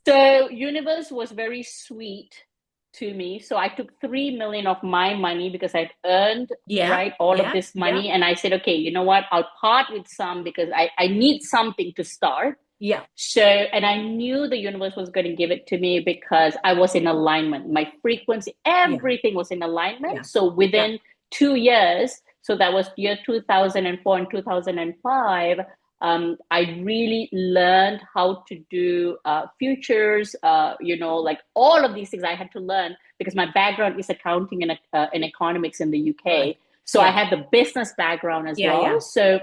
So universe was very sweet to me. So I took 3 million of my money because I'd earned Yeah, right all of yeah, this yeah, money. And I said, okay, you know what? I'll part with some because I need something to start. yeah, So, and I knew the universe was going to give it to me because I was in alignment. My frequency, yeah, everything was in alignment. yeah, So yeah, within 2 years, so that was year 2004 and 2005, I really learned how to do futures, like all of these things I had to learn because my background is accounting and economics in the right. UK. So I Yeah, had the business background as yeah, well. yeah. So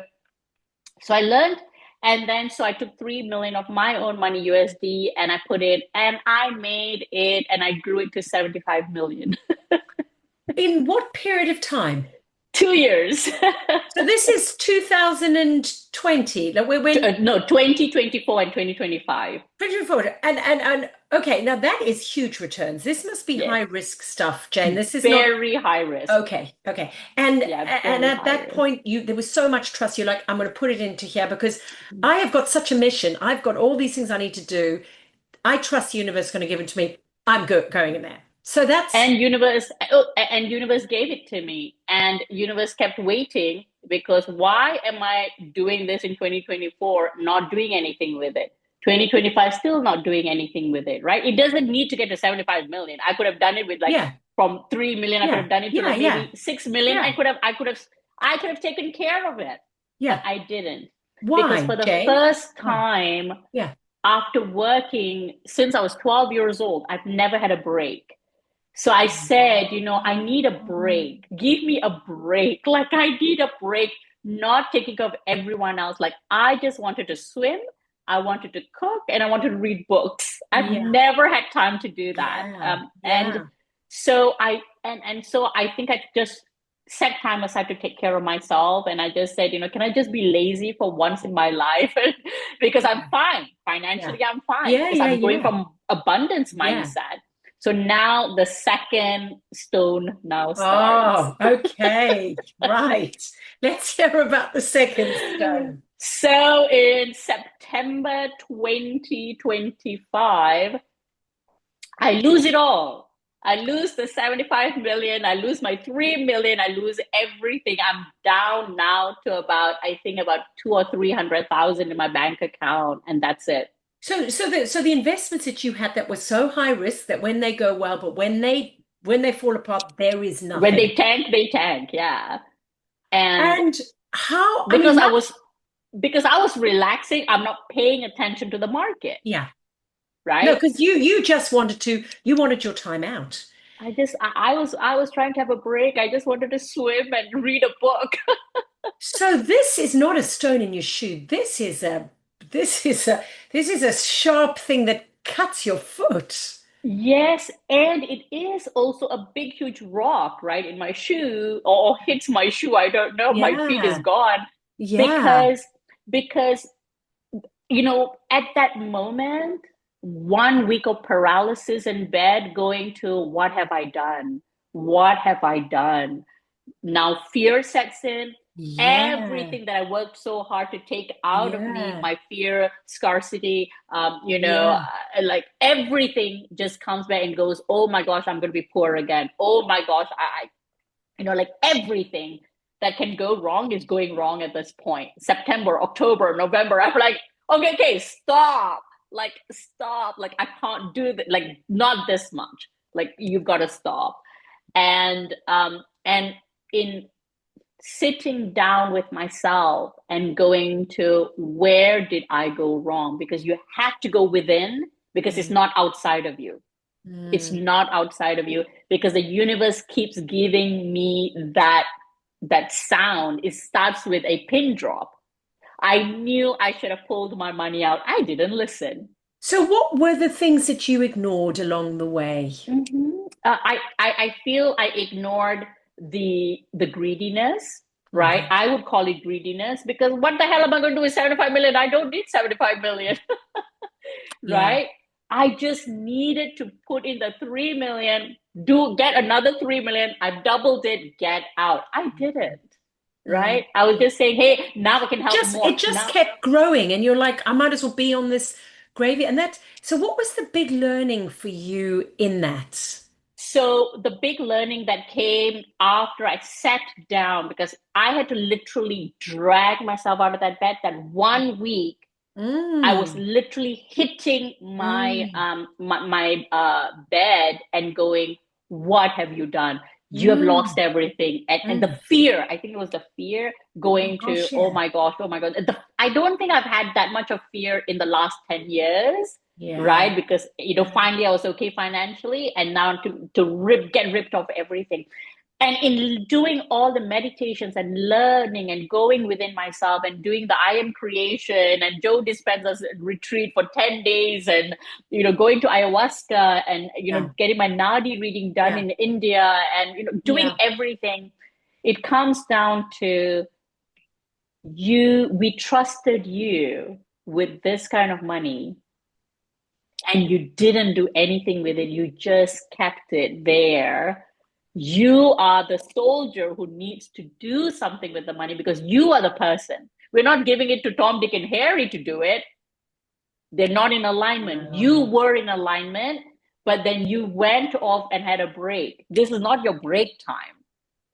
I learned, and then so I took 3 million of my own money USD and I put it, and I made it, and I grew it to 75 million. In what period of time? 2 years. So this is 2020. Like when No, 2024 and 2025. pushing forward. And okay, now that is huge returns. This must be Yes, high risk stuff, Jane. This is not very high risk. okay. Okay. And Yeah, and very at high that risk. point, there was so much trust. You're like, I'm going to put it into here because I have got such a mission. I've got all these things I need to do. I trust the universe is going to give it to me. I'm going in there. So that's And universe gave it to me, and universe kept waiting because why am I doing this in 2024, not doing anything with it? 2025 still not doing anything with it, right? It doesn't need to get to 75 million. I could have done it with like yeah, from 3 million. I could yeah, have done it to yeah, like yeah, maybe 6 million. yeah, I could have taken care of it, but yeah. I didn't, because Why, for the Jane? first Why? time Yeah. after working since I was 12 years old, I've never had a break. So I said, I need a break. Give me a break. Like, I need a break, not taking care of everyone else. Like, I just wanted to swim, I wanted to cook, and I wanted to read books. I've Yeah, never had time to do that. yeah, And yeah, so I think I just set time aside to take care of myself. And I just said, can I just be lazy for once in my life? Because I'm yeah, fine. yeah, Financially, I'm fine yeah, because yeah, I'm going yeah, from abundance yeah. mindset. So now the second stone now starts. Oh, okay. Right. Let's hear about the second stone. So in September 2025, I lose it all. I lose the 75 million. I lose my 3 million. I lose everything. I'm down now to I think about two or 300,000 in my bank account, and that's it. So the investments that you had that were so high risk that when they go well, but when they fall apart, there is When nothing. they tank, yeah. And And how, I mean, because I that, was because I was relaxing, I'm not paying attention to the market, yeah. No, right? because you just you wanted your time out. I was trying to have a break. I just wanted to swim and read a book. So this is not a stone in your shoe. This is a sharp thing that cuts your foot. Yes, and it is also a big, huge rock, right, in my shoe, or hits my shoe. I don't know. My feet is Yeah. gone Yeah. because because at that moment, 1 week of paralysis in bed, going to what have I done? What have I done? Now fear sets in. Yeah. Everything that I worked so hard to take out of me, Yeah. my fear, scarcity, Yeah. like everything just comes back and goes, oh my gosh, I'm going to be poor again. Oh my gosh, like everything that can go wrong is going wrong at this point. September, October, November, I'm like, okay, stop. Like, stop. Like, I can't do that. Like, not this much. Like, you've got to stop. And in sitting down with myself and going to where did I go wrong? Because you have to go within, because it's Mm. not outside of you. It's Mm. not outside of you, because the universe keeps giving me that sound. It starts with a pin drop. I knew I should have pulled my money out. I didn't listen. So what were the things that you ignored along the way? I feel I ignored the greediness. right? I would call it greediness, because what the hell am I going to do with 75 million? I don't need 75 million, Yeah. right? I just needed to put in the 3 million, do get another 3 million. I've doubled it, get out. I didn't, Mm. right? I was just saying, hey, now I can help more. It just Now, kept growing, and you're like, I might as well be on this gravy. And that, so what was the big learning for you in that? so the big learning that came after I sat down, because I had to literally drag myself out of that bed, that 1 week I was Mm. literally hitting my Mm. bed and going, "What have you done? You have lost Mm. everything." And the Mm. fear, I think it was the fear Oh going to, gosh, "Oh yeah. my gosh, oh my God." I don't think I've had that much of fear in the last 10 years, Yeah. right? Because finally I was okay financially, and now to get ripped off everything. And in doing all the meditations and learning and going within myself and doing the I am creation and Joe Dispenza's retreat for 10 days, and going to ayahuasca, and Yeah. getting my nadi reading done Yeah. in India, and doing Yeah. everything, it comes down to, we trusted you with this kind of money, and you didn't do anything with it. You just kept it there. You are the soldier who needs to do something with the money, because you are the person. We're not giving it to Tom, Dick, and Harry to do it. They're not in alignment. You Wow. were in alignment, but then you went off and had a break. This is not your break time.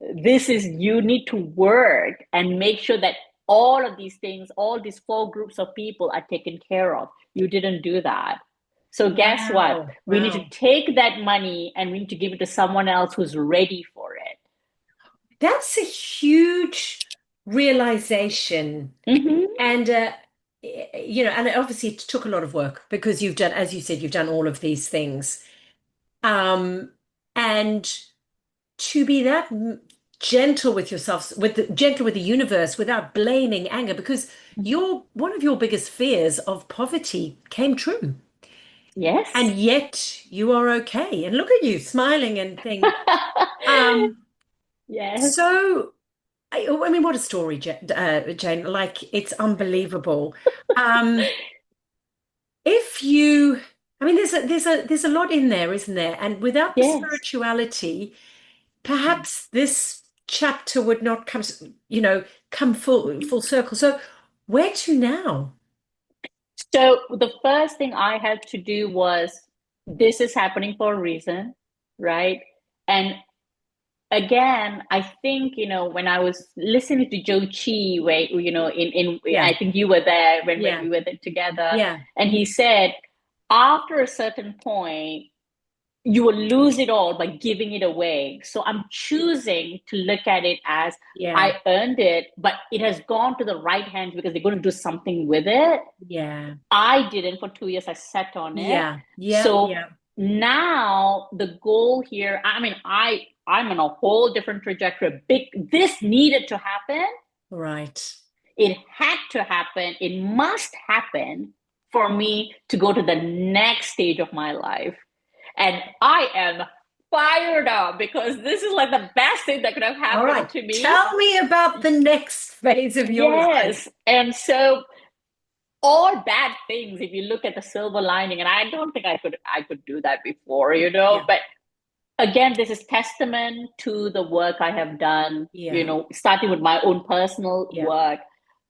This is, you need to work and make sure that all of these things, all these four groups of people are taken care of. You didn't do that. So guess what? Wow. We need to Wow. take that money and we need to give it to someone else who's ready for it. That's a huge realization. Mm-hmm. And, and obviously it took a lot of work because you've done, as you said, you've done all of these things. Um, and to be that gentle with yourself, gentle with the universe without blaming anger, because one of your biggest fears of poverty came true. And Yes. yet you are okay. And look at you smiling and things. Um, Yes. so I mean, what a story, Jane. Like, it's unbelievable. Um, if you, I mean, there's a lot in there, isn't there? And without the Yes. spirituality, perhaps this chapter would not come full circle. So, where to now? So the first thing I had to do was, this is happening for a reason, right? And again, I think, when I was listening to Joe Chi, where, I Yeah, think you were there when yeah, we were there together, yeah, and he said, after a certain point, you will lose it all by giving it away. So I'm choosing to look at it as, yeah, I earned it, but it has gone to the right hands because they're going to do something with it. yeah, I didn't. For 2 years, I sat on it. yeah, yeah, So yeah. now the goal here, I mean, I'm on a whole different trajectory. This needed to happen. Right. It had to happen. It must happen for me to go to the next stage of my life. And I am fired up because this is like the best thing that could have All happened right. to me. Tell me about the next phase of your life. Yes. And so all bad things, if you look at the silver lining, and I don't think I could do that before, Yeah, but again, this is testament to the work I have done, yeah, starting with my own personal yeah, work,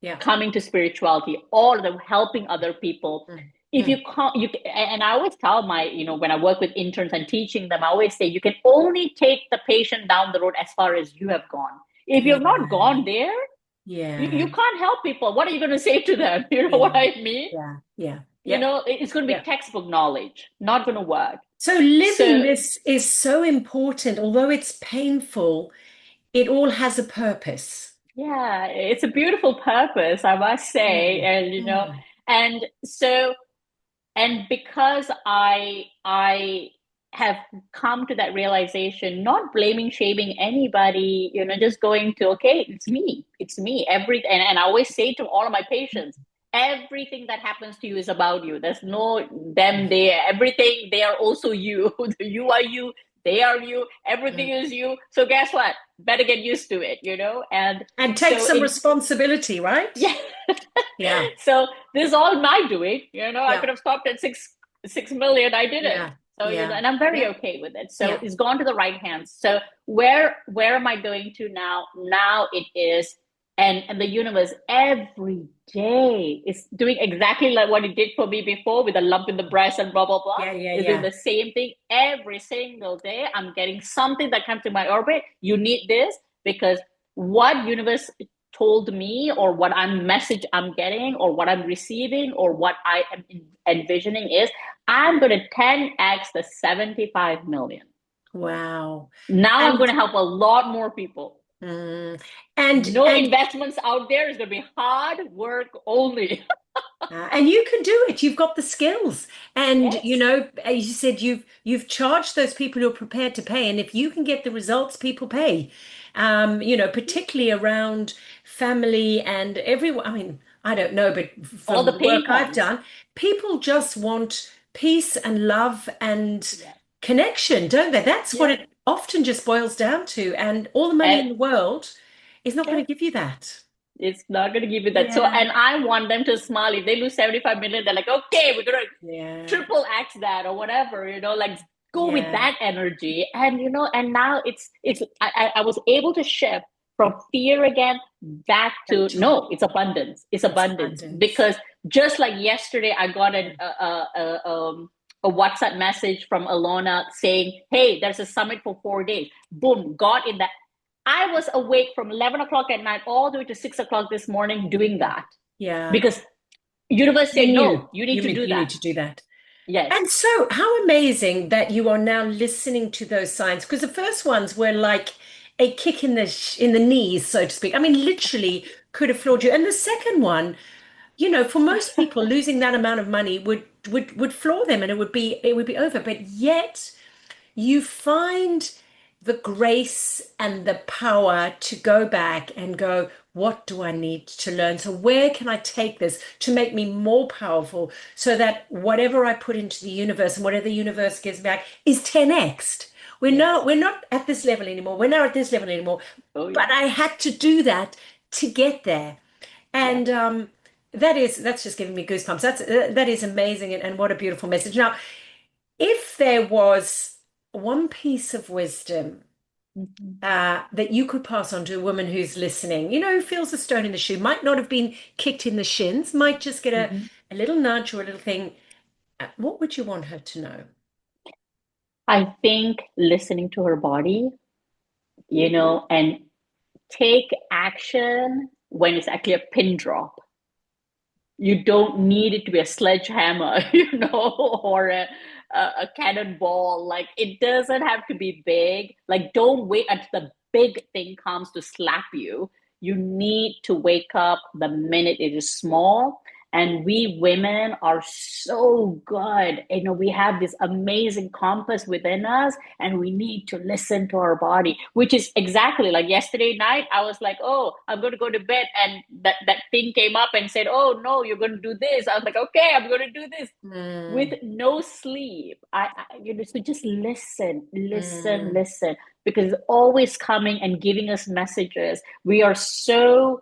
yeah. coming to spirituality, all of them helping other people. Mm, If you mm. can't, and I always tell when I work with interns and teaching them, I always say, you can only take the patient down the road as far as you have gone. If you Yeah, have not gone there, you yeah, can't help people. What are you going to say to them? You know what yeah, I mean? yeah, yeah, yeah, It's going to be yeah. textbook knowledge, not going to work. So living So, this is so important. Although it's painful, it all has a purpose. yeah, it's a beautiful purpose, I must say. Mm, And, mm. and so, and because I have come to that realization, not blaming, shaming anybody, just going to, okay, it's me and I always say to all of my patients, everything that happens to you is about you. There's no them there. Everything, they are also you. You are you, They are you. Everything Mm. is you. So guess what? Better get used to it, And And take so some responsibility, right? yeah. Yeah. So this is all my doing. I could Yeah. have stopped at 6 million. I didn't. Yeah. So, Yeah. and I'm very Yeah. okay with it. So Yeah. it's gone to the right hands. So where am I going to now? Now it is, and the universe every day is doing exactly like what it did for me before with a lump in the breast and blah blah blah. Yeah. Yeah. It's doing Yeah. the same thing every single day. I'm getting something that comes to my orbit. You need this because what universe told me, or what message I'm getting, or what I'm receiving, or what I am envisioning is I'm going to 10x the 75 million. Wow. Now I'm And going to help a lot more people. mm, and No and investments out there. Is going to be hard work only. and you can do it. You've got the skills. And Yes. as you said, you've charged those people who are prepared to pay. And if you can get the results, people pay. Particularly around family and everyone. I mean, I don't know, but All from the the pain work I've points. done, people just want peace and love and Yeah. connection, don't they? That's what Yeah. it often just boils down to. And all the money And in the world is not yeah, going to give you that. it's not going to give you that. So, Yeah. and I want them to smile. If they lose 75 million, they're like, okay, we're going to Yeah. triple X that or whatever, like go with Yeah. that energy. And now I was able to shift from fear again back to Great. no, it's abundance. It's It's abundance. abundance. Because just like yesterday, I got Yeah. a WhatsApp message from Alona saying, hey, there's a summit for 4 days. Boom, got in that. I was awake from 11 o'clock at night all the way to 6 o'clock this morning doing Yeah. that Yeah. because universe You said, knew no, you need to do you that. need to do that. Yes. And so, how amazing that you are now listening to those signs, because the first ones were like a kick in the in the knees, so to speak. I mean, literally could have floored you. And the second one, for most people, losing that amount of money would floor them, and it would be over. But yet, you find the grace and the power to go back and go, what do I need to learn? So, where can I take this to make me more powerful so that whatever I put into the universe and whatever the universe gives back is 10x? Yes. We're not at this level anymore. We're not at this level anymore. Oh, But yeah. I had to do that to get there. Yeah. And that's just giving me goosebumps. That is amazing, and what a beautiful message. Now, if there was one piece of wisdom Mm-hmm. that you could pass on to a woman who's listening, who feels a stone in the shoe, might not have been kicked in the shins, might just get Mm-hmm. a little nudge or a little thing, what would you want her to know? I think listening to her body, and take action when it's actually a pin drop. You don't need it to be a sledgehammer, or a cannonball. Like it doesn't have to be big. Like don't wait until the big thing comes to slap you. You need to wake up the minute it is small. And we women are so good. We have this amazing compass within us, and we need to listen to our body, which is exactly like yesterday night. I was like, oh, I'm going to go to bed. And that thing came up and said, oh, no, you're going to do this. I was like, okay, I'm going to do this with Mm, no sleep. So just listen, listen, mm, listen, because it's always coming and giving us messages. We are so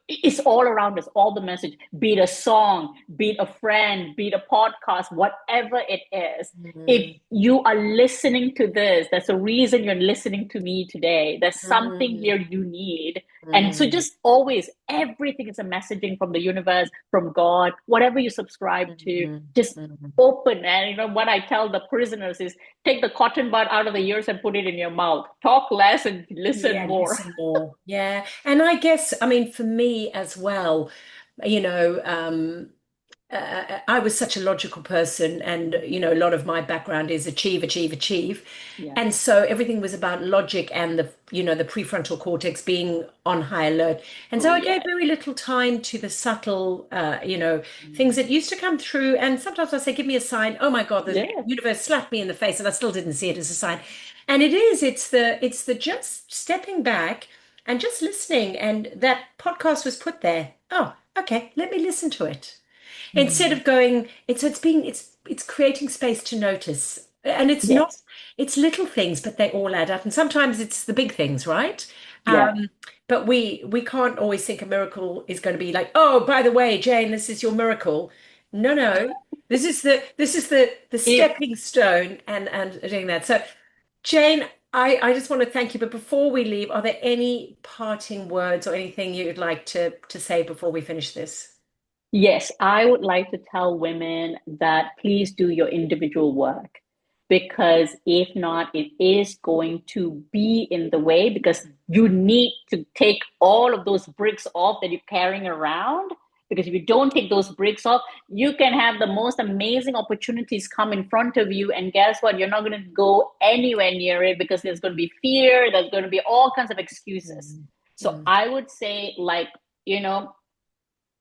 it's all around us, all the message, be it a song, be it a friend, be it a podcast, whatever it is. If mm, you are listening to this, that's the reason you're listening to me today. There's something mm, here you need. And so mm, just always, everything is a messaging from the universe, from God, whatever you subscribe to, mm, just mm. open. And what I tell the prisoners is take the cotton bud out of the ears and put it in your mouth. Talk less and listen Yeah, more. listen more. Yeah. And I guess, I mean, for me as well, you know, um, I was such a logical person, and a lot of my background is achieve, achieve, achieve, Yeah. and so everything was about logic and the prefrontal cortex being on high alert, and so Oh, I gave yeah. very little time to the subtle, things that used to come through. And sometimes I say, "Give me a sign." Oh my God, the Yeah. universe slapped me in the face, and I still didn't see it as a sign. And it's the just stepping back and just listening, and that podcast was put there. Oh, okay, let me listen to it. Instead Mm. of going, it's creating space to notice. And it's not, Yes. it's little things, but they all add up. And sometimes it's the big things, right? Yeah. But we can't always think a miracle is going to be like, oh, by the way, Jane, this is your miracle. No, no. This is the It, stepping stone and doing that. So Jane, I just want to thank you. But before we leave, are there any parting words or anything you'd like to say before we finish this? yes, I would like to tell women that please do your individual work because if not, it is going to be in the way because you need to take all of those bricks off that you're carrying around. Because if you don't take those bricks off, you can have the most amazing opportunities come in front of you. And guess what? You're not going to go anywhere near it because there's going to be fear, there's going to be all kinds of excuses. Mm, So mm, I would say, like, you know,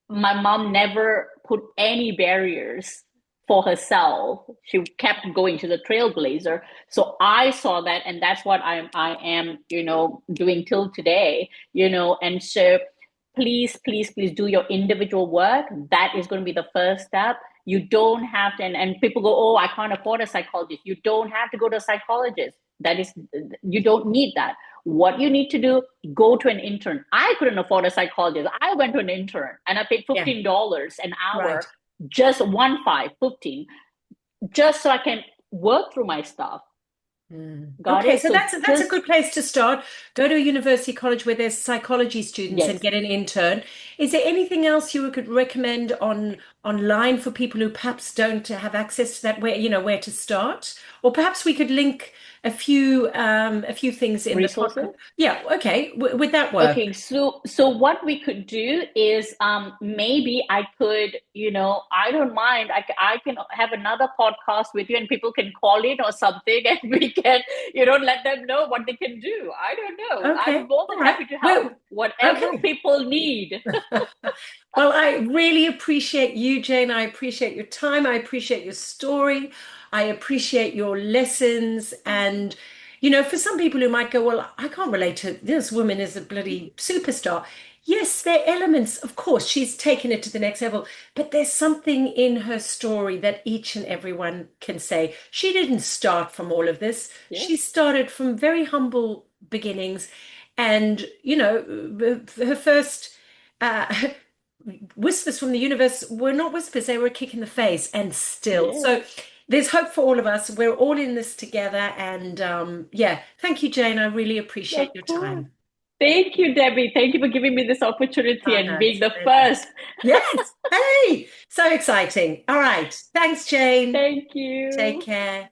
my mom never put any barriers for herself. She kept going. She's a trailblazer. So I saw that, and that's what I am, doing till today, and so please, please, please do your individual work. That is going to be the first step. You don't have to, and people go, oh, I can't afford a psychologist. You don't have to go to a psychologist. That is, you don't need that. What you need to do, go to an intern. I couldn't afford a psychologist. I went to an intern and I paid yeah, $15 an right. hour, just 15, just so I can work through my stuff. Mm. Got Okay, it? so So that's a just, good place to start. Go to a university college where there's psychology students and yes, get an intern. Is there anything else you could recommend online for people who perhaps don't have access to that, where where to start? Or perhaps we could link a few things in the resources. podcast. Yeah, okay. Would that work? Okay, so what we could do is maybe I could, I don't mind. I can have another podcast with you and people can call in or something and we can, let them know what they can do. I don't know. I'm Okay. more All than right. happy to help Well, whatever okay. people need. Well, I really appreciate you, Jane. I appreciate your time. I appreciate your story. I appreciate your lessons. And, for some people who might go, well, I can't relate to this woman is a bloody superstar. Yes, there are elements, of course, she's taken it to the next level, but there's something in her story that each and everyone can say. She didn't start from all of this. Yes, She started from very humble beginnings. And, her first uh, whispers from the universe were not whispers, they were a kick in the face, and still. yes, So there's hope for all of us. We're all in this together. And yeah, thank you, Jane. I really of appreciate your course. time. Thank you, Debbie. Thank you for giving me this opportunity Oh, and no, being it's a the pleasure. first. Yes. Hey, so exciting. All right. Thanks, Jane. Thank Take you. care.